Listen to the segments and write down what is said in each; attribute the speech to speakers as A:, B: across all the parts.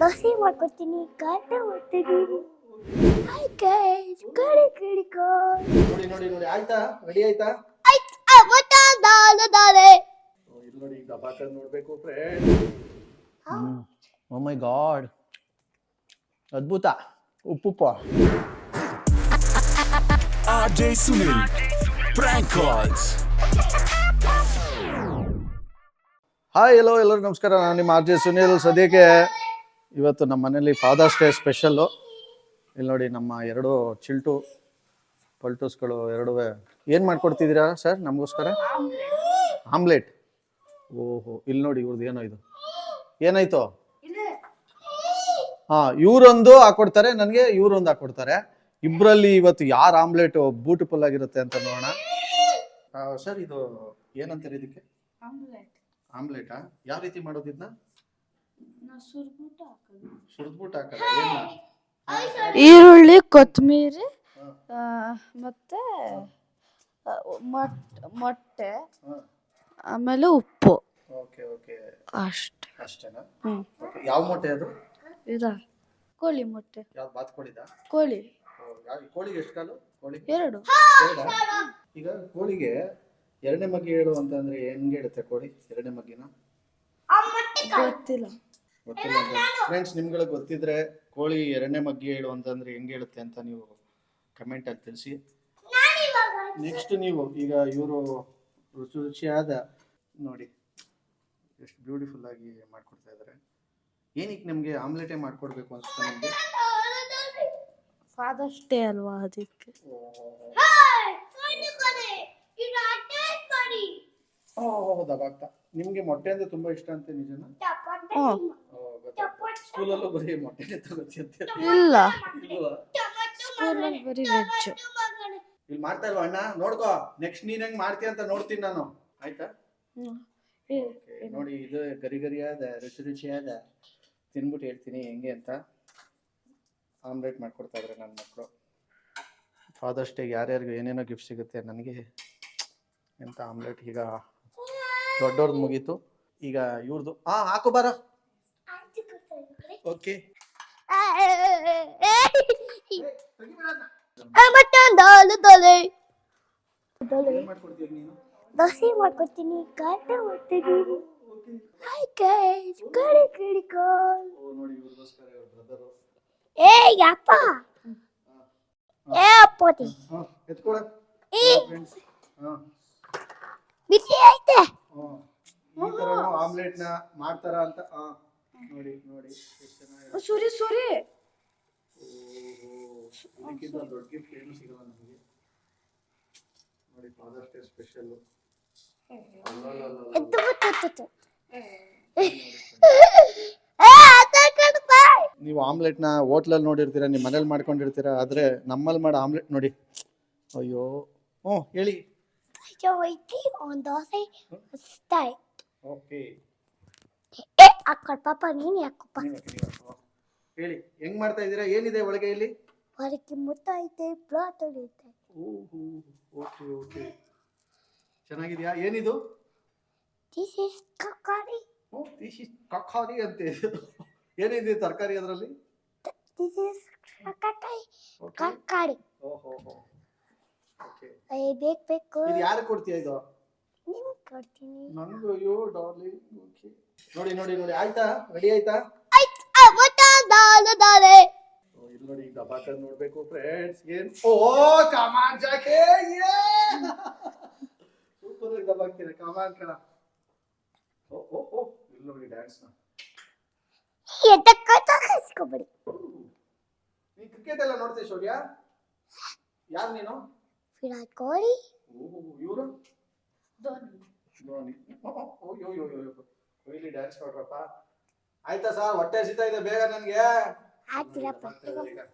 A: ದೋಸೆ ಮಾಡ್ಕೊಡ್ತೀನಿ, ಕಾಟ ಮಾಡ್ತೀನಿ. ಹಾಯ್ ಗೈಸ್, ಕಡಿ ಕಡಿ
B: ನೋಡಿ ನೋಡಿ ನೋಡಿ ಆಯ್ತಾ? ರೆಡಿ ಆಯ್ತಾ?
A: ಆಯ್ತು ದಾಲೆ
B: ಇಲ್ಲಿ ನೋಡಿ ಈಗ ದಬಾಕ ನೋಡ್ಬೇಕು ಫ್ರೆಂಡ್. ಓ ಮೈ ಗಾಡ್, ಅದ್ಭುತ. ಉಪ್ಪು
C: RJ Sunil Prank Calls.
B: Hi hello ಎಲ್ಲರೂ ನಮಸ್ಕಾರ. ನಾನು ನಿಮ್ಮ RJ ಸುನಿಲ್. ಸದ್ಯಕ್ಕೆ ಇವತ್ತು ನಮ್ಮ ಮನೇಲಿ ಫಾದರ್ಸ್ ಡೇ ಸ್ಪೆಷಲ್ಲು. ಇಲ್ಲಿ ನೋಡಿ ನಮ್ಮ ಎರಡು ಚಿಲ್ಟು ಪಲ್ಟೂಸ್ಗಳು ಎರಡೂ ಏನು ಮಾಡ್ಕೊಡ್ತಿದ್ದೀರಾ ಸರ್ ನಮಗೋಸ್ಕರ? ಆಮ್ಲೆಟ್. ಓಹೋ, ಇಲ್ಲಿ ನೋಡಿ ಇವ್ರದ್ದು ಏನೋ ಇದು ಏನಾಯ್ತು? ಹಾಂ, ಇವರೊಂದು ಹಾಕೊಡ್ತಾರೆ ನನಗೆ, ಇವರೊಂದು ಹಾಕೊಡ್ತಾರೆ. ಇಬ್ಬರಲ್ಲಿ ಇವತ್ತು ಯಾರು ಆಮ್ಲೆಟ್ ಬ್ಯೂಟಿಫುಲ್ ಆಗಿರುತ್ತೆ ಅಂತ ನೋಡೋಣ. ಸರ್ ಇದು ಏನಂತಾರೆ ಇದಕ್ಕೆ? ಆಮ್ಲೆಟಾ? ಯಾವ ರೀತಿ ಮಾಡೋದು ಇದನ್ನ? ಸುರಿದ್ಬಿಟ್ಟು ಹಾಕೋದು.
D: ಈರುಳ್ಳಿ, ಕೊತ್ತಂಬರಿ, ಮತ್ತೆ ಮೊಟ್ಟೆ, ಆಮೇಲೆ ಉಪ್ಪು,
B: ಓಕೆ ಓಕೆ, ಅಷ್ಟೇನಾ? ಯಾವ ಮೊಟ್ಟೆ ಅದು?
D: ಇದಾ ಕೋಳಿ ಮೊಟ್ಟೆ.
B: ಯಾವ್ದು ಬಾತ್ಕೋಳಿದ?
D: ಕೋಳಿ.
B: ಕೋಳಿಗೆ ಎಷ್ಟು ಕಾಲು? ಕೋಳಿ
D: ಎರಡು.
B: ಈಗ ಕೋಳಿಗೆ ಎರಡನೇ ಮಗ್ಗಿ ಹೇಳು ಅಂತಂದ್ರೆ ಹೆಂಗೆ ಹೇಳುತ್ತೆ ಕೋಳಿ ಎರಡನೇ ಮಗ್ಗಿನ?
D: ಗೊತ್ತಿಲ್ಲ.
B: ಗೊತ್ತಿಲ್ಲ ಅಂತ ಫ್ರೆಂಡ್ಸ್, ನಿಮ್ಗಳಿಗೆ ಗೊತ್ತಿದ್ರೆ ಕೋಳಿ ಎರಡನೇ ಮಗ್ಗಿ ಹೇಳು ಅಂತಂದ್ರೆ ಹೆಂಗೆ ಹೇಳುತ್ತೆ ಅಂತ ನೀವು ಕಮೆಂಟ್ ಅಲ್ಲಿ ತಿಳಿಸಿ. ನೆಕ್ಸ್ಟ್ ನೀವು ಈಗ ಇವರು ರುಚಿಯಾದ ನೋಡಿ ಎಷ್ಟು ಬ್ಯೂಟಿಫುಲ್ ಆಗಿ ಮಾಡ್ಕೊಡ್ತಾ ಇದ್ದಾರೆ. ಏನಕ್ಕೆ ನಿಮ್ಗೆ ಆಮ್ಲೆಟೇ ಮಾಡ್ಕೊಡ್ಬೇಕು ಅನ್ಸುತ್ತೆ ನಿಮ್ಗೆ?
D: ಫಾದರ್ಸ್ ಡೇ ಅಲ್ವಾ, ಅದಕ್ಕೆ.
B: ಹೌದಾಗ್ತಾ ನಿಮ್ಗೆ ಮೊಟ್ಟೆ ಅಂದ್ರೆ ತುಂಬಾ ಇಷ್ಟ ಅಂತ ನಿಜನಾ? ಸ್ಕೂಲಲ್ಲೂ ಬರೀ ಮೊಟ್ಟೆನೇ ತಗೋತಿಯಂತೆ?
D: ಇಲ್ಲ, ಸ್ಕೂಲಲ್ಲಿ ಬರೀ ವೆಜ್.
B: ಇಲ್ಲಿ ಮಾಡ್ತಾ ಇಲ್ವಾ ಅಣ್ಣ? ನೋಡ್ಕೋ, ನೆಕ್ಸ್ಟ್ ನೀನ್ ಹೆಂಗ್ ಮಾಡ್ತೀಯ ಅಂತ ನೋಡ್ತೀನಿ ನಾನು, ಆಯ್ತಾ? ನೋಡಿ ಇದು ಗರಿ ಗರಿಯಾದ ರುಚಿಯಾದ ತಿನ್ಬಿಟ್ಟು ಹೇಳ್ತೀನಿ ಹೆಂಗೆ ಅಂತ. ಆಮ್ಲೆಟ್ ಮಾಡ್ಕೊಡ್ತಾ ಇದ್ರೆ ನನ್ನ ಮಕ್ಕಳು. ಫಾದರ್ಸ್ ಡೇಗೆ ಯಾರ್ಯಾರಿಗೂ ಏನೇನೋ ಗಿಫ್ಟ್ ಸಿಗುತ್ತೆ, ನನಗೆ ಎಂತ ಆಮ್ಲೆಟ್. ಈಗ ದೊಡ್ಡವ್ರದ್ದು ಮುಗೀತು, ಈಗ ಇವ್ರದ್ದು. ಹಾಕು ಬಾರ. ಓಕೆ,
A: ದೋಸೆ ಮಾಡ್ಕೊಡ್ತೀನಿ, ಕಾಟ ಮಾಡ್ತೀನಿ. ಹಾಯ್ ಗೈಸ್, ಕಡಿ ಕಡಿ ಏ ಯಪ್ಪ, ಏ ಅಪ್ಪೋತಿ
B: ಎತ್ಕೊಳ
A: ಬಿಸಿ ಐತೆ.
B: ಈ ತರ ಆಮ್ಲೆಟ್ ನ ಮಾಡ್ತಾರ ಅಂತ ನೋಡಿ ನೋಡಿ ಎಷ್ಟು ಚೆನ್ನಾಗಿದೆ.
D: ಸುರಿ ಸುರಿ.
B: ಇದಕ್ಕಿಂತ ದೊಡ್ಡ ಗಿಫ್ಟ್ ಏನು ಸಿಗಲ್ಲ ನಮಗೆ. ನೋಡಿ ಫಾದರ್ಸ್ ಡೇ ಸ್ಪೆಷಲ್. ನೀವು ಆಮ್ಲೆಟ್ ನ ಹೋಟ್ಲಲ್ಲಿ ನೋಡಿರ್ತೀರಾ, ನಿಮ್ಮ ಮನೇಲಿ ಮಾಡ್ಕೊಂಡಿರ್ತೀರಾ, ಆದ್ರೆ ನಮ್ಮಲ್ಲಿ ಮಾಡೋ ಆಮ್ಲೆಟ್ ನೋಡಿ. ಅಯ್ಯೋ, ಹೇಳಿ.
A: ಒಂದು ದೋಸೆ ಸ್ಟೈ.
B: ಓಕೆ,
A: ಅಕ್ಕಳ ಪಾಪ ನೀನು ಯಾಕಪ್ಪ
B: ಹೇಳಿ ಹೆಂಗ್ ಮಾಡ್ತಾ ಇದ್ದೀರಾ? ಏನಿದೆ ಒಳಗೆ? ಇಲ್ಲಿ
A: ಹೊರಗೆ ಮುತ್ತ ಐತೆ, ಬ್ಲಾತ್ ಐತೆ.
B: ಓಕೆ ಓಕೆ, ಚೆನ್ನಾಗಿದ್ಯಾ? ಏನಿದು?
A: ದಿಸ್ ಇಸ್ ಕಕಾರಿ.
B: ದಿಸ್ ಇಸ್ ಕಕಾರಿ ಅಂತ. ಏನಿದೆ ತರಕಾರಿ ಅದರಲ್ಲಿ?
A: ದಿಸ್ ಇಸ್ ಕಕಾರಿ.
B: ಓಹೋ ಓಕೆ.
A: ಬೇಕು.
B: ಇದು ಯಾರು ಕೊಡ್ತೀಯಾ? ಇದು
A: ನಿಮ್ಗೆ ಕೊಡ್ತೀನಿ.
B: ನನಗೂ. ಅಯ್ಯೋ ಡಾರ್ಲಿಂಗ್. ಓಕೆ, ನೋಡಿ ನೋಡಿ ನೋಡಿ ಆಯ್ತಾ? ರೆಡಿ ಆಯ್ತಾ?
A: ದಾಲೆ
B: ಇಲ್ಲಿ ನೋಡಿ ಈಗ ದಬಾಕ ನೋಡ್ಬೇಕು ಫ್ರೆಂಡ್ಸ್. ಏನ್ ಕಮಾನ್ ಜಾಕೆ, ಸೂಪರ್ ಆಗಿ ದಬಾಕ್ತೀರ. ಕಮಾನ್ ಕಣ. ಇಲ್ಲಿ ನೋಡಿ ಡ್ಯಾನ್ಸ್ ನ.
A: ಇಸ್ಕೊಬೇಡಿ.
B: ನೀ ಕ್ರಿಕೆಟ್ ಎಲ್ಲ ನೋಡ್ತೀಯ ಶೌರ್ಯ? ಯಾರು ನೀನು?
A: ವಿರಾಟ್ ಕೊಹ್ಲಿ.
B: ಇವರು
D: ಧೋನಿ.
B: ಕೊಹ್ಲಿ ಡ್ಯಾನ್ಸ್ ನೋಡ್ರಪ್ಪ. ಆಯ್ತಾ ಸರ್? ಹೊಟ್ಟೆ ಹಸಿತಾ ಇದೆ, ಬೇಗ ನನ್ಗೆ.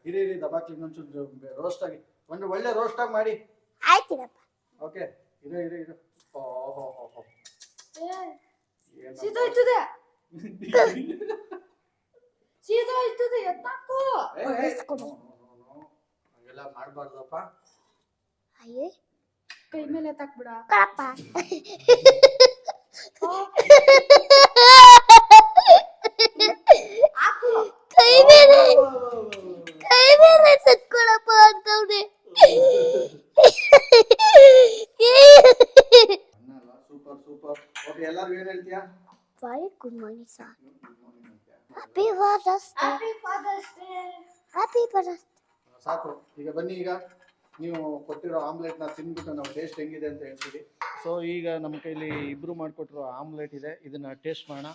B: ಇರಿ ದಬಾಕ್ಲಿ ಇನ್ನೊಂಚೂರು ರೋಸ್ಟ್ ಆಗಿ, ಒಂದು ಒಳ್ಳೆ ರೋಸ್ಟ್ ಆಗಿ ಮಾಡಿ.
A: ಆಯ್ತಿರಪ್ಪ.
B: ಓಕೆ, ಇರು.
D: ಸೀದೋಯ್ತದೆ ಸೀದೋಯ್ತದೆ, ಎತ್ತಾಕು.
B: ಹಂಗೆಲ್ಲ ಮಾಡಬಾರ್ದಪ್ಪ.
A: ಅಯ್ಯೇ,
D: ಕೈ ಮೇಲೆ ಎತ್ತಾಕ್ಬಿಡ.
A: ಕಳಪ್ಪ. Very good morning, sir. Happy Father's Day. Happy Father's Day.
B: ಸಾಕು. ಈಗ ಬನ್ನಿ, ಈಗ ನೀವು ಕೊಟ್ಟಿರೋ ಆಮ್ಲೆಟ್ನ ತಿಂದ್ಬಿಟ್ಟು ನಾವು ಟೇಸ್ಟ್ ಹೆಂಗಿದೆ ಅಂತ ಹೇಳ್ತೀವಿ. ಸೊ ಈಗ ನಮ್ಮ ಕೈಲಿ ಇಬ್ರು ಮಾಡಿಕೊಟ್ಟಿರೋ ಆಮ್ಲೆಟ್ ಇದೆ, ಇದನ್ನ ಟೇಸ್ಟ್ ಮಾಡೋಣ.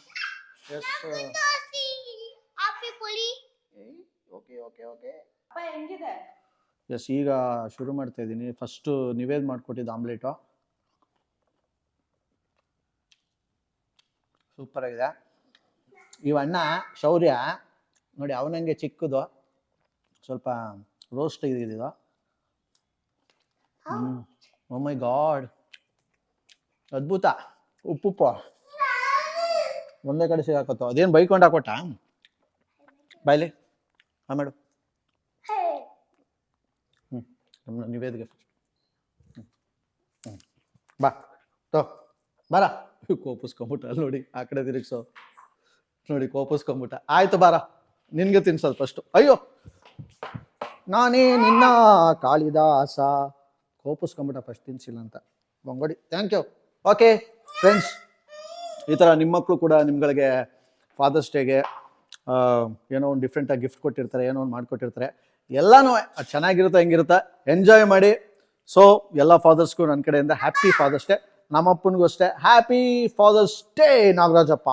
B: Yes, okay okay okay.
D: ಅಪ್ಪ ಹೆಂಗಿದೆ?
B: ಎಸ್, ಈಗ ಶುರು ಮಾಡ್ತಾ ಇದ್ದೀನಿ. ಫಸ್ಟು ನಿವೇದ್ ಮಾಡಿಕೊಟ್ಟಿದ್ದು ಆಮ್ಲೆಟು ಸೂಪರ್ ಆಗಿದೆ. ಇವಣ್ಣ ಶೌರ್ಯ ನೋಡಿ, ಅವನಂಗೆ ಚಿಕ್ಕದು, ಸ್ವಲ್ಪ ರೋಸ್ಟ್ ಇದಿದ್ದು. ಓ ಮೈ ಗಾಡ್, ಅದ್ಭುತ. ಉಪ್ಪು ಒಂದೇ ಕಡೆ ಸಿಗಾಕತ್ತು. ಅದೇನು ಬೈಕೊಂಡು ಹಾಕೊಟ್ಟ ಬಾಯ್ಲಿ ಮಾಡು. ನಿವೇದ್ಗೆ ಬಾ ತೋ ಬಾರ. ಕೋಪಿಸ್ಕೊಂಬಿಟ್ಟ ಅಲ್ಲಿ ನೋಡಿ, ಆ ಕಡೆ ತಿರುಗಿಸೋ ನೋಡಿ, ಕೋಪಿಸ್ಕೊಂಬಿಟ್ಟ. ಆಯ್ತು ಬಾರ, ನಿನ್ಗೆ ತಿನ್ಸೋದು ಫಸ್ಟು. ಅಯ್ಯೋ, ನಾನೇ ನಿನ್ನ ಕಾಳಿದಾಸ. ಕೋಪಿಸ್ಕೊಂಬಿಟ್ಟ ಫಸ್ಟ್ ತಿನ್ಸಿಲ್ಲ ಅಂತ. ಬಂಗೋಡಿ, ಥ್ಯಾಂಕ್ ಯು. ಓಕೆ ಫ್ರೆಂಡ್ಸ್, ಈ ಥರ ನಿಮ್ಮ ಮಕ್ಕಳು ಕೂಡ ನಿಮ್ಗಳಿಗೆ ಫಾದರ್ಸ್ ಡೇಗೆ ಏನೋ ಒಂದು ಡಿಫ್ರೆಂಟಾಗಿ ಗಿಫ್ಟ್ ಕೊಟ್ಟಿರ್ತಾರೆ, ಏನೋ ಒಂದು ಮಾಡಿಕೊಟ್ಟಿರ್ತಾರೆ. ಎಲ್ಲನೂ ಅದು ಚೆನ್ನಾಗಿರುತ್ತೆ, ಹೆಂಗಿರುತ್ತೆ ಎಂಜಾಯ್ ಮಾಡಿ. ಸೊ ಎಲ್ಲ ಫಾದರ್ಸ್ಗೂ ನನ್ನ ಕಡೆಯಿಂದ ಹ್ಯಾಪಿ ಫಾದರ್ಸ್ ಡೇ. ನಮ್ಮಪ್ಪನಿಗೂ ಅಷ್ಟೇ ಹ್ಯಾಪಿ ಫಾದರ್ಸ್ ಡೇ ನಾಗರಾಜಪ್ಪ.